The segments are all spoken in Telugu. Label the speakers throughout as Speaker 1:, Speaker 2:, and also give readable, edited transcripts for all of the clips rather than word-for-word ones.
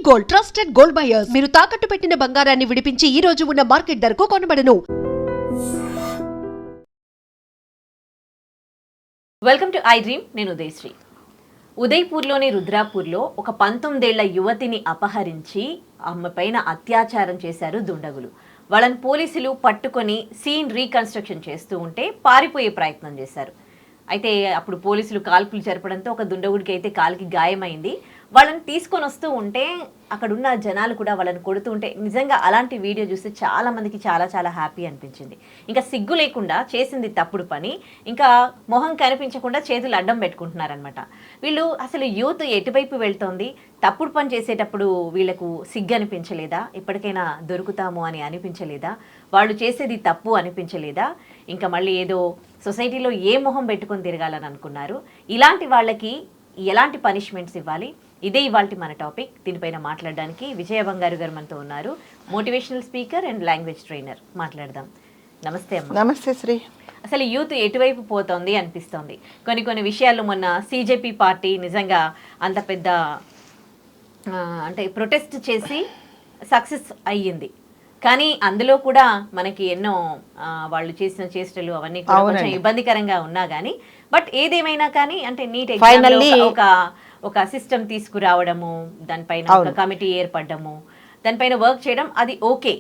Speaker 1: Gold, trusted gold buyers. మీరు తాకట్టు పెట్టిన బంగారాన్ని విడిపించి ఈ రోజు ఉన్న మార్కెట్ ధరకు కొనబడను.
Speaker 2: Welcome to I dream. నేను ఉదయశ్రీ. ఉదయ్పూర్లోని రుద్రాపూర్లో ఒక 19 ఏళ్ల యువతిని అపహరించి ఆమె పైన అత్యాచారం చేశారు దుండగులు. వాళ్ళని పోలీసులు పట్టుకొని సీన్ రీకన్స్ట్రక్షన్ చేస్తూ ఉంటే పారిపోయే ప్రయత్నం చేశారు. అయితే అప్పుడు పోలీసులు కాల్పులు జరపడంతో ఒక దుండగుడికి అయితే కాలికి గాయమైంది. వాళ్ళని తీసుకొని వస్తూ ఉంటే అక్కడున్న జనాలు కూడా వాళ్ళని కొడుతూ ఉంటే నిజంగా అలాంటి వీడియో చూస్తే చాలా మందికి చాలా చాలా హ్యాపీ అనిపించింది. ఇంకా సిగ్గు లేకుండా చేసింది తప్పుడు పని, ఇంకా మొహం కనిపించకుండా చేతులు అడ్డం పెట్టుకుంటున్నారనమాట. వీళ్ళు అసలు యూత్ ఎటువైపు వెళ్తోంది? తప్పుడు పని చేసేటప్పుడు వీళ్ళకు సిగ్గు అనిపించలేదా? ఎప్పటికైనా దొరుకుతాము అని అనిపించలేదా? వాళ్ళు చేసేది తప్పు అనిపించలేదా? ఇంకా మళ్ళీ ఏదో సొసైటీలో ఏ మొహం పెట్టుకొని తిరగాలని అనుకున్నారు? ఇలాంటి వాళ్ళకి ఎలాంటి పనిష్మెంట్స్ ఇవ్వాలి? ఇదే ఇవాల్టి మన టాపిక్. దీనిపైన మాట్లాడడానికి విజయ బంగారు గారు మనతో ఉన్నారు, motivational speaker and language trainer. మాట్లాడదాం. నమస్తే అమ్మ.
Speaker 3: నమస్తే శ్రీ.
Speaker 2: అసలు యూత్ ఎటువైపు పోతోంది అనిపిస్తోంది. కొన్ని విషయాల్లో మొన్న సిజేపీ పార్టీ నిజంగా అంత పెద్ద అంటే ప్రొటెస్ట్ చేసి సక్సెస్ అయ్యింది. కానీ అందులో కూడా మనకి ఎన్నో వాళ్ళు చేసిన చేష్టలు అవన్నీ కూడా కొంచెం ఇబ్బందికరంగా ఉన్నా కానీ, బట్ ఏదేమైనా కానీ అంటే నీట్ ఒక సిస్టమ్ తీసుకురావడము, దానిపైన ఒక కమిటీ ఏర్పడము, దానిపైన వర్క్ చేయడం, అది ఓకే.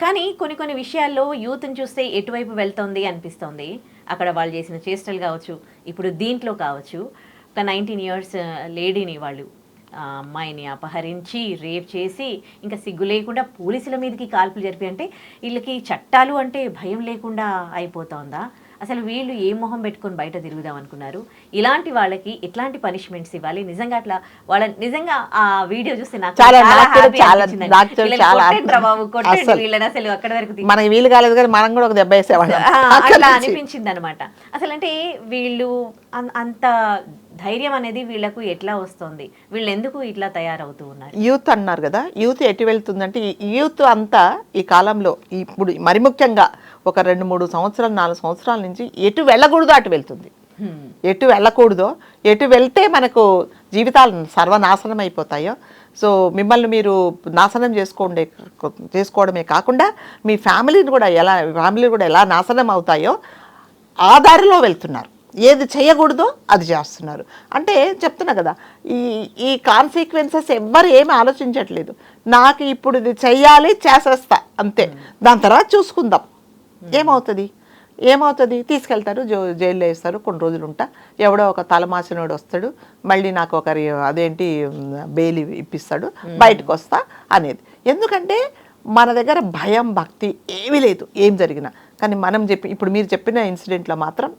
Speaker 2: కానీ కొన్ని విషయాల్లో యూత్ని చూస్తే ఎటువైపు వెళ్తోంది అనిపిస్తోంది. అక్కడ వాళ్ళు చేసిన చేష్టలు కావచ్చు, ఇప్పుడు దీంట్లో కావచ్చు, ఒక 19 years లేడీని వాళ్ళు అమ్మాయిని అపహరించి రేప్ చేసి ఇంకా సిగ్గు లేకుండా పోలీసుల మీదకి కాల్పులు జరిపి, అంటే వీళ్ళకి చట్టాలు అంటే భయం లేకుండా అయిపోతుందా? అసలు వీళ్ళు ఏ మొహం పెట్టుకొని బయట తిరుగుదాం అనుకున్నారు? ఇలాంటి వాళ్ళకి ఎట్లాంటి పనిష్మెంట్స్ ఇవ్వాలి? నిజంగా అట్లా వాళ్ళ నిజంగా ఆ వీడియో చూస్తే నాకు అసలు అక్కడ వరకు
Speaker 3: మనకి వీలు కాలేదు కానీ మనం కూడా ఒక దెబ్బ వేసేవాళ్ళం
Speaker 2: అట్లా అనిపించింది అనమాట. అసలు అంటే వీళ్ళు అంత ధైర్యం అనేది వీళ్ళకు ఎట్లా వస్తుంది? వీళ్ళు ఎందుకు ఇట్లా తయారవుతూ ఉన్నారు?
Speaker 3: యూత్ అన్నారు కదా, యూత్ ఎటు వెళ్తుందంటే యూత్ అంతా ఈ కాలంలో ఇప్పుడు మరి ముఖ్యంగా ఒక 2-3 సంవత్సరాలు 4 సంవత్సరాల నుంచి ఎటు వెళ్ళకూడదో అటు వెళ్తుంది. ఎటు వెళ్ళకూడదో, ఎటు వెళ్తే మనకు జీవితాలు సర్వనాశనం అయిపోతాయో, సో మిమ్మల్ని మీరు నాశనం చేసుకోవడమే కాకుండా మీ ఫ్యామిలీని కూడా ఎలా నాశనం అవుతాయో ఆ దారిలో వెళ్తున్నారు. ఏది చేయకూడదో అది చేస్తున్నారు. అంటే చెప్తున్నా కదా, ఈ కాన్సిక్వెన్సెస్ ఎవ్వరు ఏమి ఆలోచించట్లేదు. నాకు ఇప్పుడు ఇది చెయ్యాలి, చేసేస్తా అంతే, దాని తర్వాత చూసుకుందాం. ఏమవుతుంది తీసుకెళ్తారు, జైల్లో వేస్తారు, కొన్ని రోజులు ఉంటా, ఎవడో ఒక తలమాసినోడు వస్తాడు, మళ్ళీ నాకు ఒకరి అదేంటి బెయిల్ ఇప్పిస్తాడు, బయటకు వస్తా అనేది. ఎందుకంటే మన దగ్గర భయం భక్తి ఏమీ లేదు ఏం జరిగినా. కానీ మనం ఇప్పుడు మీరు చెప్పిన ఇన్సిడెంట్లో మాత్రం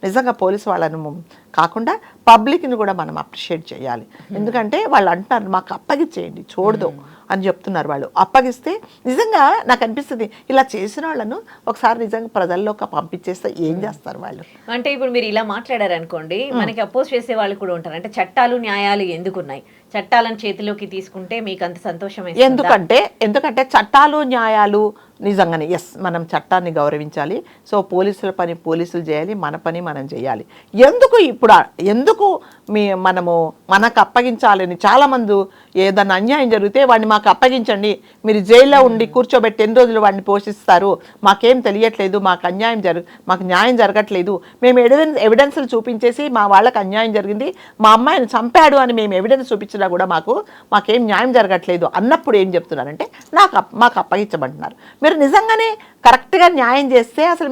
Speaker 3: నిజంగా పోలీసు వాళ్ళను కాకుండా పబ్లిక్ని కూడా మనం అప్రిషియేట్ చేయాలి. ఎందుకంటే వాళ్ళు అంటున్నారు మాకు అప్పగిచ్చేయండి, చూడదు అని చెప్తున్నారు. వాళ్ళు అప్పగిస్తే నిజంగా నాకు అనిపిస్తుంది, ఇలా చేసిన వాళ్ళను ఒకసారి నిజంగా ప్రజల్లోకి పంపించేస్తే ఏం చేస్తారు వాళ్ళు?
Speaker 2: అంటే ఇప్పుడు మీరు ఇలా మాట్లాడారు అనుకోండి, మనకి అపోజ్ చేసే వాళ్ళు కూడా ఉంటారు. అంటే చట్టాలు న్యాయాలు ఎందుకున్నాయి? చట్టాలను చేతిలోకి తీసుకుంటే మీకు అంత సంతోషం?
Speaker 3: ఎందుకంటే చట్టాలు న్యాయాలు నిజంగానే మనం చట్టాన్ని గౌరవించాలి. సో పోలీసుల పని పోలీసులు చేయాలి, మన పని మనం చేయాలి. ఎందుకు మనకు అప్పగించాలని చాలామంది ఏదన్నా అన్యాయం జరిగితే వాడిని మాకు అప్పగించండి, మీరు జైల్లో ఉండి కూర్చోబెట్టి ఎన్ని రోజులు వాడిని పోషిస్తారు, మాకేం తెలియట్లేదు, మాకు న్యాయం జరగట్లేదు, మేము ఎవిడెన్స్లు చూపించేసి మా వాళ్ళకి అన్యాయం జరిగింది, మా అమ్మాయిని చంపాడు అని మేము ఎవిడెన్స్ చూపించినా కూడా మాకేం న్యాయం జరగట్లేదు అన్నప్పుడు ఏం చెప్తున్నారంటే మాకు అప్పగించమంటున్నారు. మీరు నిజంగానే కరెక్ట్గా న్యాయం చేస్తే అసలు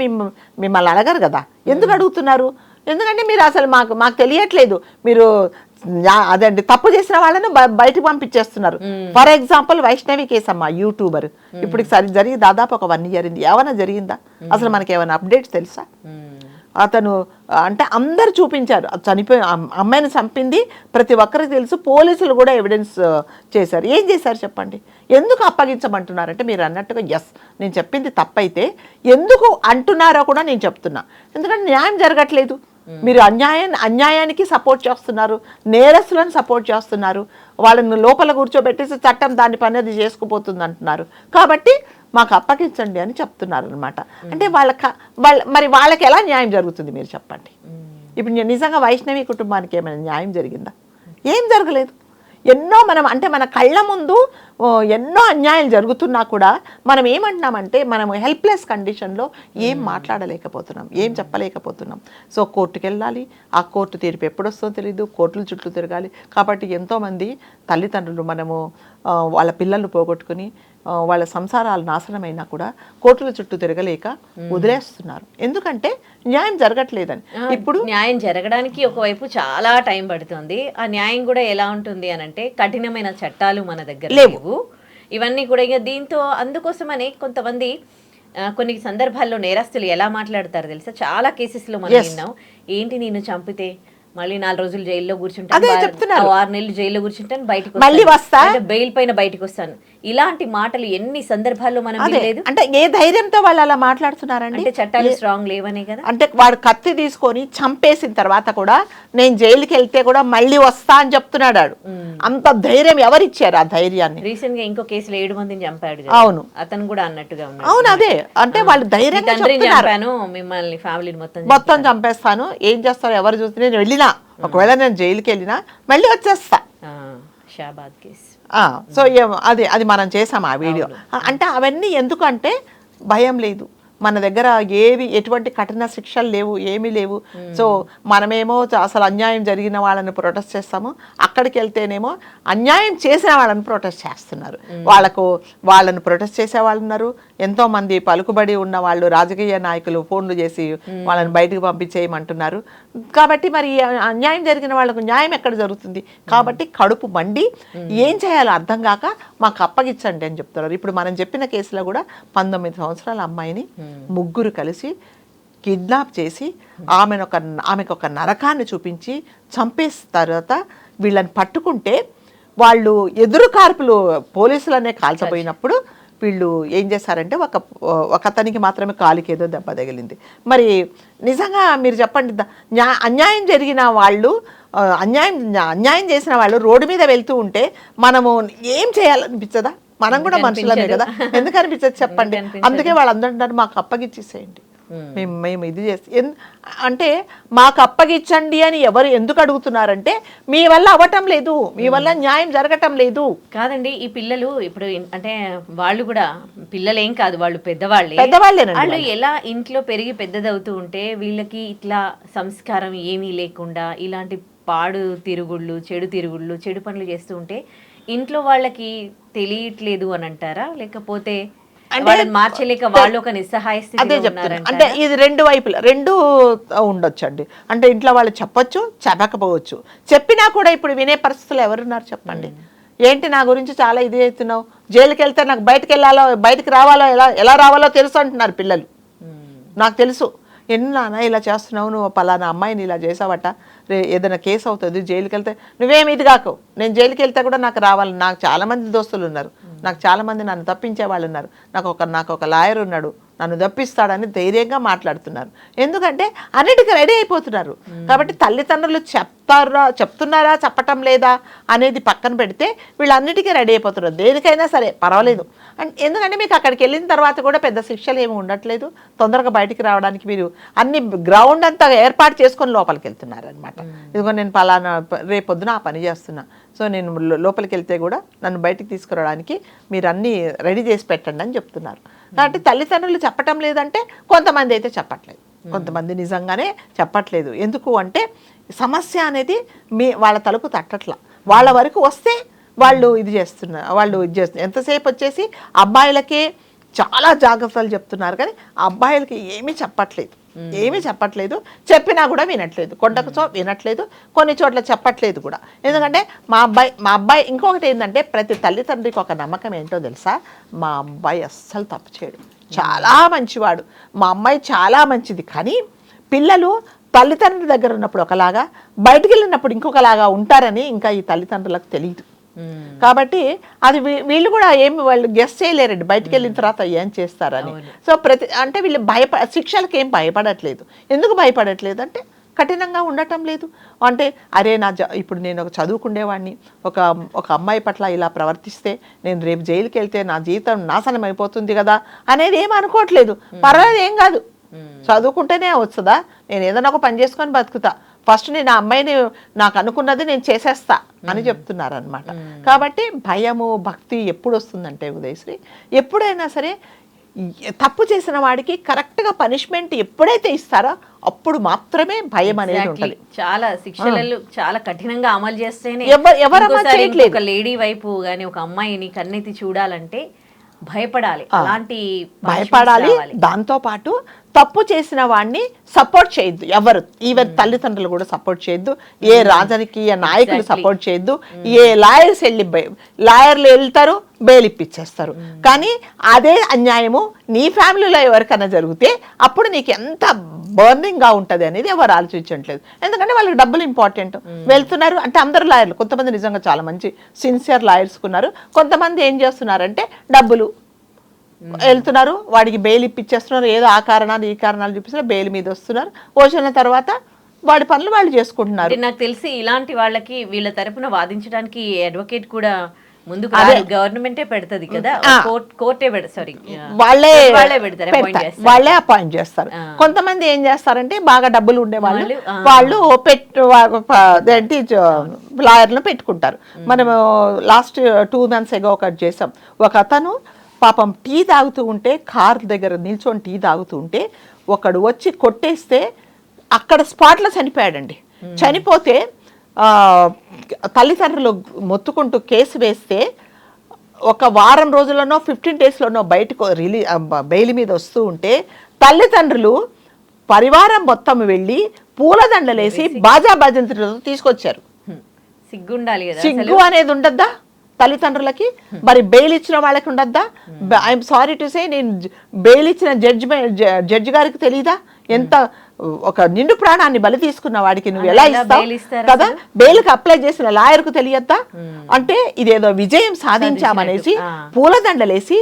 Speaker 3: మిమ్మల్ని అడగరు కదా, ఎందుకు అడుగుతున్నారు? ఎందుకంటే మీరు అసలు మాకు తెలియట్లేదు, మీరు అదండి తప్పు చేసిన వాళ్ళను బయటకు పంపించేస్తున్నారు. ఫర్ ఎగ్జాంపుల్ వైష్ణవి కేసు అమ్మ, యూట్యూబర్, ఇప్పుడు జరిగి దాదాపు ఒక 1 year అయింది. ఏమైనా జరిగిందా? అసలు మనకి ఏమైనా అప్డేట్స్ తెలుసా? అతను అంటే అందరు చూపించారు, చనిపోయి అమ్మాయిని చంపింది ప్రతి ఒక్కరికి తెలుసు, పోలీసులు కూడా ఎవిడెన్స్ చేశారు. ఏం చేశారు చెప్పండి? ఎందుకు అప్పగించమంటున్నారంటే మీరు అన్నట్టుగా నేను చెప్పింది తప్పైతే ఎందుకు అంటున్నారో కూడా నేను చెప్తున్నా. ఎందుకంటే న్యాయం జరగట్లేదు, మీరు అన్యాయానికి సపోర్ట్ చేస్తున్నారు, నేరస్తులను సపోర్ట్ చేస్తున్నారు, వాళ్ళని లోపల కూర్చోబెట్టేసి చట్టం దాని పని అది చేసుకుపోతుంది అంటున్నారు. కాబట్టి మాకు అప్పగించండి అని చెప్తున్నారు అనమాట. అంటే మరి వాళ్ళకి ఎలా న్యాయం జరుగుతుంది మీరు చెప్పండి? ఇప్పుడు నిజంగా వైష్ణవి కుటుంబానికి ఏమైనా న్యాయం జరిగిందా? ఏం జరగలేదు. ఎన్నో మనం అంటే మన కళ్ళ ముందు ఎన్నో అన్యాయాలు జరుగుతున్నా కూడా మనం ఏమంటున్నామంటే మనం హెల్ప్లెస్ కండిషన్లో ఏం మాట్లాడలేకపోతున్నాం, ఏం చెప్పలేకపోతున్నాం. సో కోర్టుకు వెళ్ళాలి, ఆ కోర్టు తీర్పు ఎప్పుడు వస్తుందో తెలియదు, కోర్టుల చుట్టూ తిరగాలి. కాబట్టి ఎంతోమంది తల్లిదండ్రులు మనము వాళ్ళ పిల్లలు పోగొట్టుకుని వాళ్ళ సంసారాలు నాశనమైనా కూడా కోర్టుల చుట్టూ తిరగలేక వదిలేస్తున్నారు. ఎందుకంటే న్యాయం జరగట్లేదని. ఇప్పుడు
Speaker 2: న్యాయం జరగడానికి ఒకవైపు చాలా టైం పడుతుంది. ఆ న్యాయం కూడా ఎలా ఉంటుంది అని అంటే కఠినమైన చట్టాలు మన దగ్గర లేవు. ఇవన్నీ కూడా ఇక దీంతో అందుకోసమని కొంతమంది కొన్ని సందర్భాల్లో నేరస్తులు ఎలా మాట్లాడతారు తెలుసా? చాలా కేసెస్లో మనం విన్నాం, ఏంటి నేను చంపితే మళ్ళీ 4 రోజులు జైల్లో కూర్చుంటాను, 6 నెలలు జైల్లో కూర్చుంటాను, బయటకు
Speaker 3: మళ్ళీ వస్తా,
Speaker 2: బెయిల్ పైన బయటకు వస్తాను. ఇలాంటి మాటలు ఎన్ని సందర్భాల్లో మనం వినలేదు.
Speaker 3: అంటే ఏ ధైర్యంతో వాళ్ళు అలా మాట్లాడుతున్నారండి?
Speaker 2: అంటే చట్టాలు స్ట్రాంగ్ లేవనే కదా.
Speaker 3: అంటే వాడు కత్తి తీసుకొని చంపేసిన తర్వాత కూడా నేను జైలుకి వెళ్తే కూడా మళ్ళీ వస్తా అని చెప్తున్నాడు. అంత ధైర్యం ఎవరిచ్చారు? ఆ ధైర్యాన్ని
Speaker 2: రీసెంట్ గా ఇంకో కేసులో 7 మందిని చంపాడు.
Speaker 3: అవును,
Speaker 2: అతను కూడా అన్నట్టుగా ఉన్నాడు.
Speaker 3: అవును, అదే అంటే వాళ్ళు ధైర్యంగా
Speaker 2: చంపాను, మిమ్మల్ని ఫ్యామిలీని మొత్తం
Speaker 3: చంపేస్తాను, ఏం చేస్తారు ఎవరు చూస్తే నేను వెళ్ళినా, ఒకవేళ నేను జైలుకి వెళ్ళినా మళ్ళీ వచ్చేస్తా.
Speaker 2: షాబాద్ కేసు.
Speaker 3: సో అది మనం చేసాం ఆ వీడియో. అంటే అవన్నీ ఎందుకంటే భయం లేదు మన దగ్గర, ఎటువంటి కఠిన శిక్షలు లేవు, ఏమీ లేవు. సో మనమేమో అసలు అన్యాయం జరిగిన వాళ్ళని ప్రొటెస్ట్ చేస్తాము, అక్కడికి వెళ్తేనేమో అన్యాయం చేసిన వాళ్ళని ప్రొటెస్ట్ చేస్తున్నారు. వాళ్ళని ప్రొటెస్ట్ చేసే వాళ్ళు ఉన్నారు, ఎంతోమంది పలుకుబడి ఉన్న వాళ్ళు రాజకీయ నాయకులు ఫోన్లు చేసి వాళ్ళని బయటకు పంపించేయమంటున్నారు. కాబట్టి మరి అన్యాయం జరిగిన వాళ్ళకు న్యాయం ఎక్కడ జరుగుతుంది? కాబట్టి కడుపు మండి ఏం చేయాలో అర్థం కాక మాకు అప్పగించండి అని చెప్తున్నారు. ఇప్పుడు మనం చెప్పిన కేసులో కూడా 19 సంవత్సరాల అమ్మాయిని ముగ్గురు కలిసి కిడ్నాప్ చేసి ఆమెకు ఒక నరకాన్ని చూపించి చంపేసిన తర్వాత వీళ్ళని పట్టుకుంటే వాళ్ళు ఎదురు కార్పులు పోలీసులనే కాల్చబోయినప్పుడు వీళ్ళు ఏం చేశారంటే ఒక అతనికి మాత్రమే కాలికి ఏదో దెబ్బ తగిలింది. మరి నిజంగా మీరు చెప్పండి, అన్యాయం జరిగిన వాళ్ళు అన్యాయం చేసిన వాళ్ళు రోడ్డు మీద వెళ్తూ ఉంటే మనము ఏం చేయాలనిపించదా? మనం కూడా మనుషులమే కదా, ఎందుకు అనిపించదు చెప్పండి? అందుకే వాళ్ళందరూ అంటారు మాకు అప్పగిచ్చేసేయండి, మేము ఇది చేసి అంటే మాకు అప్పగిచ్చండి అని ఎవరు ఎందుకు అడుగుతున్నారంటే మీ వల్ల అవ్వటం లేదు, మీ వల్ల న్యాయం జరగటం లేదు.
Speaker 2: కాదండి, ఈ పిల్లలు ఇప్పుడు అంటే వాళ్ళు కూడా పిల్లలేం కాదు, వాళ్ళు పెద్దవాళ్ళే. వాళ్ళు ఎలా ఇంట్లో పెరిగి పెద్దదవుతూ ఉంటే వీళ్ళకి ఇట్లా సంస్కారం ఏమీ లేకుండా ఇలాంటి పాడు తిరుగుళ్ళు, చెడు పనులు చేస్తూ ఉంటే ఇంట్లో వాళ్ళకి తెలియట్లేదు అని అంటారా? లేకపోతే మార్చలేక వాళ్ళు ఒక నిస్సహాయ స్థితిలో ఉన్నారంటారా?
Speaker 3: అంటే ఇది రెండు ఉండొచ్చు అండి. అంటే ఇంట్లో వాళ్ళు చెప్పొచ్చు, చెప్పకపోవచ్చు. చెప్పినా కూడా ఇప్పుడు వినే పరిస్థితులు ఎవరున్నారు చెప్పండి? ఏంటి నా గురించి చాలా ఇది అవుతున్నావు, జైలుకి వెళ్తే నాకు బయటికి రావాలో ఎలా రావాలో తెలుసు అంటున్నారు పిల్లలు. నాకు తెలుసు, నాన్న ఇలా చేస్తున్నావు, నువ్వు పలానా అమ్మాయిని ఇలా చేసావట, ఏదైనా కేసు అవుతుంది, జైలుకి వెళ్తే నువ్వేమి ఇది కాకు, నేను జైలుకి వెళ్తే కూడా నాకు రావాలి, నాకు చాలామంది దోస్తులు ఉన్నారు, నాకు చాలామంది నన్ను తప్పించే వాళ్ళు ఉన్నారు, నాకు ఒక లాయర్ ఉన్నాడు, నన్ను తప్పిస్తాడని ధైర్యంగా మాట్లాడుతున్నారు. ఎందుకంటే అన్నిటికీ రెడీ అయిపోతున్నారు. కాబట్టి తల్లిదండ్రులు చెప్తున్నారా చెప్పటం లేదా అనేది పక్కన పెడితే వీళ్ళన్నిటికీ రెడీ అయిపోతున్నారు, దేనికైనా సరే పర్వాలేదు. ఎందుకంటే మీకు అక్కడికి వెళ్ళిన తర్వాత కూడా పెద్ద శిక్షలు ఏమి ఉండట్లేదు, తొందరగా బయటికి రావడానికి మీరు అన్ని గ్రౌండ్ అంతా ఏర్పాటు చేసుకొని లోపలికి వెళ్తున్నారు అనమాట. ఇదిగో నేను పలానా రేపొద్దున ఆ పని చేస్తున్నా, సో నేను లోపలికి వెళ్తే కూడా నన్ను బయటికి తీసుకురావడానికి మీరు అన్నీ రెడీ చేసి పెట్టండి అని చెప్తున్నారు. కాబట్టి తల్లిదండ్రులు చెప్పటం లేదంటే కొంతమంది అయితే చెప్పట్లేదు, కొంతమంది నిజంగానే చెప్పట్లేదు. ఎందుకు అంటే సమస్య అనేది వాళ్ళ తలుపు తట్టట్లా, వాళ్ళ వరకు వస్తే వాళ్ళు ఇది చేస్తున్నారు. ఎంతసేపు వచ్చేసి అబ్బాయిలకే చాలా జాగ్రత్తలు చెప్తున్నారు, కానీ ఆ అబ్బాయిలకి ఏమీ చెప్పట్లేదు. చెప్పినా కూడా వినట్లేదు, కొండకు వినట్లేదు, కొన్ని చోట్ల చెప్పట్లేదు కూడా. ఎందుకంటే మా అబ్బాయి ఇంకొకటి ఏంటంటే ప్రతి తల్లిదండ్రికి ఒక నమ్మకం ఏంటో తెలుసా? మా అబ్బాయి అస్సలు తప్పు చేయడు, చాలా మంచివాడు, మా అమ్మాయి చాలా మంచిది. కానీ పిల్లలు తల్లిదండ్రుల దగ్గర ఉన్నప్పుడు ఒకలాగా, బయటికి వెళ్ళినప్పుడు ఇంకొకలాగా ఉంటారని ఇంకా ఈ తల్లిదండ్రులకు తెలియదు. కాబట్టి అది వీళ్ళు కూడా వాళ్ళు గెస్ట్ చేయలేరండి బయటికి వెళ్ళిన తర్వాత ఏం చేస్తారని. సో అంటే వీళ్ళు శిక్షలకు ఏం భయపడట్లేదు. ఎందుకు భయపడట్లేదు అంటే కఠినంగా ఉండటం లేదు. అంటే అరే ఇప్పుడు నేను ఒక చదువుకునేవాడిని, ఒక అమ్మాయి పట్ల ఇలా ప్రవర్తిస్తే నేను రేపు జైలుకి వెళ్తే నా జీవితం నాశనం అయిపోతుంది కదా అనేది ఏం అనుకోవట్లేదు. పర్వాలేదు, ఏం కాదు, చదువుకుంటేనే వస్తుందా, నేను ఏదైనా ఒక పని చేసుకొని బతుకుతా, ఫస్ట్ నేను ఆ అమ్మాయిని నాకు అనుకున్నది నేను చేసేస్తా అని చెప్తున్నారు అనమాట. కాబట్టి భయము భక్తి ఎప్పుడు వస్తుందంటే ఉదయశ్రీ, ఎప్పుడైనా సరే తప్పు చేసిన వాడికి కరెక్ట్గా పనిష్మెంట్ ఎప్పుడైతే ఇస్తారో అప్పుడు మాత్రమే భయం అనేది ఉంటుంది.
Speaker 2: చాలా శిక్షలు చాలా కఠినంగా అమలు చేస్తేనే ఒక లేడీ వైపు గానీ ఒక అమ్మాయిని కన్నెత్తి చూడాలంటే భయపడాలి. అలాంటి
Speaker 3: భయపడాలి. దాంతో పాటు తప్పు చేసిన వాడిని సపోర్ట్ చేయొద్దు ఎవరు, ఈవెన్ తల్లిదండ్రులు కూడా సపోర్ట్ చేయొద్దు, ఏ రాజకీయ నాయకులు సపోర్ట్ చేయొద్దు, ఏ లాయర్స్ లాయర్లు వెళ్తారు బెయిల్ ఇప్పించేస్తారు. కానీ అదే అన్యాయము నీ ఫ్యామిలీలో ఎవరికైనా జరిగితే అప్పుడు నీకు ఎంత బర్నింగ్ గా ఉంటది అనేది ఎవరు ఆలోచించట్లేదు. ఎందుకంటే వాళ్ళకి డబ్బులు ఇంపార్టెంట్. వెళ్తున్నారు అంటే అందరు లాయర్లు, కొంతమంది నిజంగా చాలా మంచి సిన్సియర్ లాయర్స్ ఉన్నారు, కొంతమంది ఏం చేస్తున్నారంటే డబ్బులు వెళ్తున్నారు, వాడికి బెయిల్ ఇప్పించేస్తున్నారు, ఏదో ఆ కారణాలు ఈ కారణాలు చూపిస్తున్నారు, బెయిల్ మీద వస్తున్నారు, వచ్చిన తర్వాత వాడి పనులు వాళ్ళు చేసుకుంటున్నారు.
Speaker 2: నాకు తెలిసి ఇలాంటి వాళ్ళకి వీళ్ళ తరపున వాదించడానికి అడ్వకేట్ కూడా ముందుకు గవర్నమెంటే పెడుతుంది కదా, కోర్టే సారీ
Speaker 3: వాళ్ళే అపాయింట్ చేస్తారు. కొంతమంది ఏం చేస్తారంటే బాగా డబ్బులు ఉండే వాళ్ళు లాయర్లను పెట్టుకుంటారు. మనము లాస్ట్ 2 months ago ఒకటి చేసాం. ఒక అతను పాపం టీ తాగుతూ ఉంటే, కార్ దగ్గర నిల్చొని టీ తాగుతూ ఉంటే ఒకడు వచ్చి కొట్టేస్తే అక్కడ స్పాట్లో చనిపోయాడండి. చనిపోతే తల్లిదండ్రులు మొత్తుకుంటూ కేసు వేస్తే ఒక వారం రోజుల్లోనో 15 daysలోనో బయటకు బెయిల్ మీద వస్తూ ఉంటే తల్లిదండ్రులు పరివారం మొత్తం వెళ్ళి పూలదండలేసి బాజా భజంత్రులతో తీసుకొచ్చారు.
Speaker 2: సిగ్గుండాలి కదా,
Speaker 3: సిగ్గు అనేది ఉండద్దా తల్లిదండ్రులకి? మరి బెయిల్ ఇచ్చిన వాళ్ళకి ఉండద్దా? ఐఎమ్ సారీ టు సే, నేను బెయిల్ ఇచ్చిన జడ్జి గారికి తెలీదా ఎంత ఒక నిండు ప్రాణాన్ని బలి తీసుకున్న వాడికి నువ్వు ఎలా ఇస్తావు కదా? బెయిల్కి అప్లై చేసిన లాయర్కు తెలియద్దా? అంటే ఇదేదో విజయం సాధించామనేసి పూలదండలేసి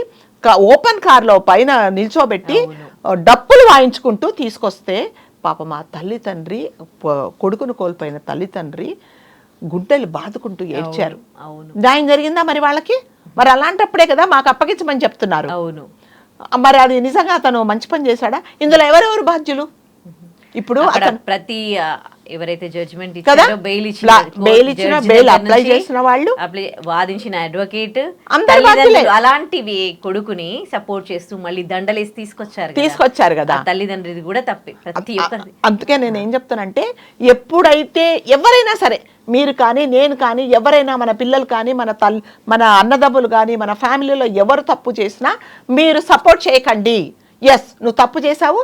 Speaker 3: ఓపెన్ కార్లో పైన నిల్చోబెట్టి డప్పులు వాయించుకుంటూ తీసుకొస్తే పాపం ఆ తల్లిదండ్రి, కొడుకును కోల్పోయిన తల్లిదండ్రి గుండెలు బాదుకుంటూ ఏడ్చారు. న్యాయం జరిగిందా మరి వాళ్ళకి? మరి అలాంటప్పుడే కదా మాకు అప్పగించమని చెప్తున్నారు. మరి అది నిజంగా అతను మంచి పని చేశాడా? ఇందులో ఎవరెవరు బాధ్యులు? ఇప్పుడు
Speaker 2: ప్రతి ఎవరైతే జడ్జిమెంట్
Speaker 3: బెయిల్ ఇచ్చిన బెయిల్ అప్లై చేసిన వాళ్ళు,
Speaker 2: వాదించిన అడ్వకేట్, అలాంటివి కొడుకుని సపోర్ట్ చేస్తూ మళ్ళీ దండలేసి తీసుకొచ్చారు కదా. తల్లిదండ్రులు కూడా తప్పే ప్రతి ఒక్కరి.
Speaker 3: అందుకే నేను ఏం చెప్తానంటే, ఎప్పుడైతే ఎవరైనా సరే, మీరు కానీ నేను కానీ ఎవరైనా, మన పిల్లలు కానీ మన అన్నదమ్ములు కానీ మన ఫ్యామిలీలో ఎవరు తప్పు చేసినా మీరు సపోర్ట్ చేయకండి. ఎస్, నువ్వు తప్పు చేసావు,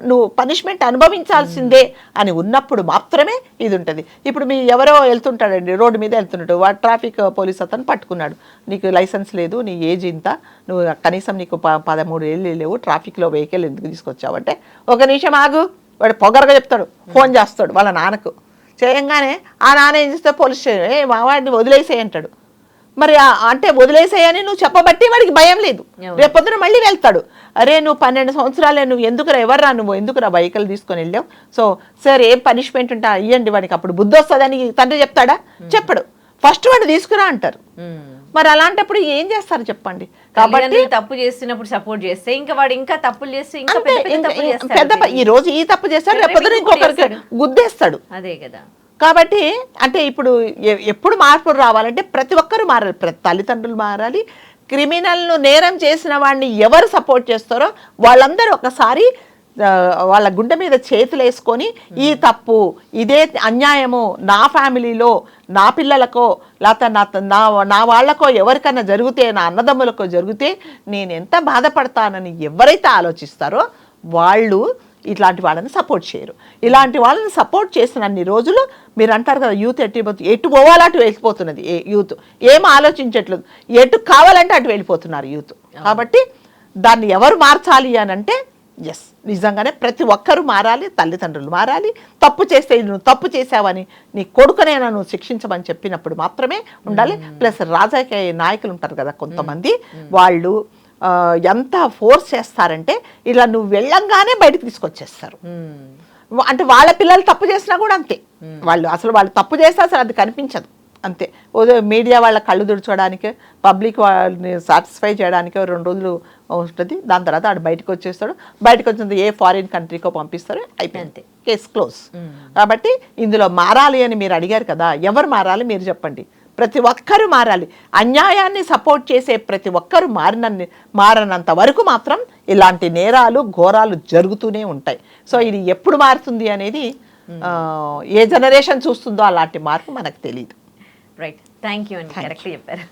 Speaker 3: నువ్వు పనిష్మెంట్ అనుభవించాల్సిందే అని ఉన్నప్పుడు మాత్రమే ఇది ఉంటుంది. ఇప్పుడు మీ ఎవరో వెళ్తుంటాడండి, రోడ్డు మీద వెళ్తుంటాడు, వాడు ట్రాఫిక్ పోలీస్ అతను పట్టుకున్నాడు, నీకు లైసెన్స్ లేదు, నీ ఏజ్ ఇంత, నువ్వు కనీసం నీకు 13 ఏళ్ళు లేవు, ట్రాఫిక్లో వెహికల్ ఎందుకు తీసుకొచ్చావంటే, ఒక నిమిషం ఆగు, వాడు పొగరగా చెప్తాడు, ఫోన్ చేస్తాడు వాళ్ళ నాన్నకు. చేయంగానే ఆ నాన్న ఏం చేస్తే పోలీస్ స్టేషన్ మా వాడిని వదిలేసేయి అంటాడు. మరి అంటే వదిలేసేయని నువ్వు చెప్పబట్టి వాడికి భయం లేదు. రేపొద్దున మళ్ళీ వెళ్తాడు, అరే నువ్వు 12 సంవత్సరాలే, నువ్వు ఎందుకురా, ఎవర్రా నువ్వు, ఎందుకురా వెహికల్ తీసుకొని వెళ్ళావు, సో సార్ ఏం పనిష్మెంట్ ఉంటా ఇవ్వండి వాడికి, అప్పుడు బుద్ధి వస్తుందని తండ్రి చెప్తాడా? చెప్పడు. ఫస్ట్ వాడు తీసుకురా అంటారు. మరి అలాంటప్పుడు ఏం చేస్తారు చెప్పండి?
Speaker 2: కాబట్టి తప్పు చేస్తున్నప్పుడు సపోర్ట్ చేస్తే ఇంకా వాడు ఇంకా తప్పులు చేస్తే ఇంకా
Speaker 3: పెద్ద ఈ రోజు ఈ తప్పు చేస్తాడు, రేపొద్దున ఇంకొకరికి గుద్దేస్తాడు.
Speaker 2: అదే కదా.
Speaker 3: కాబట్టి అంటే ఇప్పుడు ఎప్పుడు మార్పులు రావాలంటే ప్రతి ఒక్కరు మారాలి, తల్లిదండ్రులు మారాలి. క్రిమినల్ను నేరం చేసిన వాడిని ఎవరు సపోర్ట్ చేస్తారో వాళ్ళందరూ ఒకసారి వాళ్ళ గుండె మీద చేతులు వేసుకొని, ఈ తప్పు, ఇదే అన్యాయము, నా ఫ్యామిలీలో నా పిల్లలకో లేకపోతే నా వాళ్ళకో ఎవరికైనా జరిగితే, నా అన్నదమ్ములకో జరిగితే నేను ఎంత బాధపడతానని ఎవరైతే ఆలోచిస్తారో వాళ్ళు ఇట్లాంటి వాళ్ళని సపోర్ట్ చేయరు. ఇలాంటి వాళ్ళని సపోర్ట్ చేసిన అన్ని రోజులు మీరు అంటారు కదా, యూత్ ఎటు పోవాలో అటు వెళ్ళిపోతున్నది. యూత్ ఏం ఆలోచించట్లేదు, ఎటు కావాలంటే అటు వెళ్ళిపోతున్నారు యూత్. కాబట్టి దాన్ని ఎవరు మార్చాలి అని అంటే, ఎస్, నిజంగానే ప్రతి ఒక్కరూ మారాలి, తల్లిదండ్రులు మారాలి. తప్పు చేస్తే నువ్వు తప్పు చేసావని నీ కొడుకునైనా నువ్వు శిక్షించమని చెప్పినప్పుడు మాత్రమే ఉండాలి. ప్లస్ రాజకీయ నాయకులు ఉంటారు కదా కొంతమంది, వాళ్ళు ఎంత ఫోర్స్ చేస్తారంటే ఇలా నువ్వు వెళ్ళంగానే బయటకు తీసుకొచ్చేస్తారు. అంటే వాళ్ళ పిల్లలు తప్పు చేసినా కూడా అంతే, వాళ్ళు తప్పు చేస్తే అసలు అది కనిపించదు. అంతే మీడియా వాళ్ళ కళ్ళు తుడుచోడానికి పబ్లిక్ వాళ్ళని సాటిస్ఫై చేయడానికి 2 రోజులు ఉంటుంది. దాని తర్వాత ఆడు బయటకు వచ్చేస్తాడు. బయటకు వచ్చిన ఏ ఫారిన్ కంట్రీకో పంపిస్తారు, అయిపోయింది, కేసు క్లోజ్. కాబట్టి ఇందులో మారాలి అని మీరు అడిగారు కదా, ఎవరు మారాలి మీరు చెప్పండి. ప్రతి ఒక్కరూ మారాలి. అన్యాయాన్ని సపోర్ట్ చేసే ప్రతి ఒక్కరూ మారనంత వరకు మాత్రం ఇలాంటి నేరాలు ఘోరాలు జరుగుతూనే ఉంటాయి. సో ఇది ఎప్పుడు మారుతుంది అనేది ఏ జనరేషన్ చూస్తుందో అలాంటి మార్పు మనకు తెలియదు.
Speaker 2: రైట్, థ్యాంక్ యూ అండి, కరెక్ట్ చెప్పారు.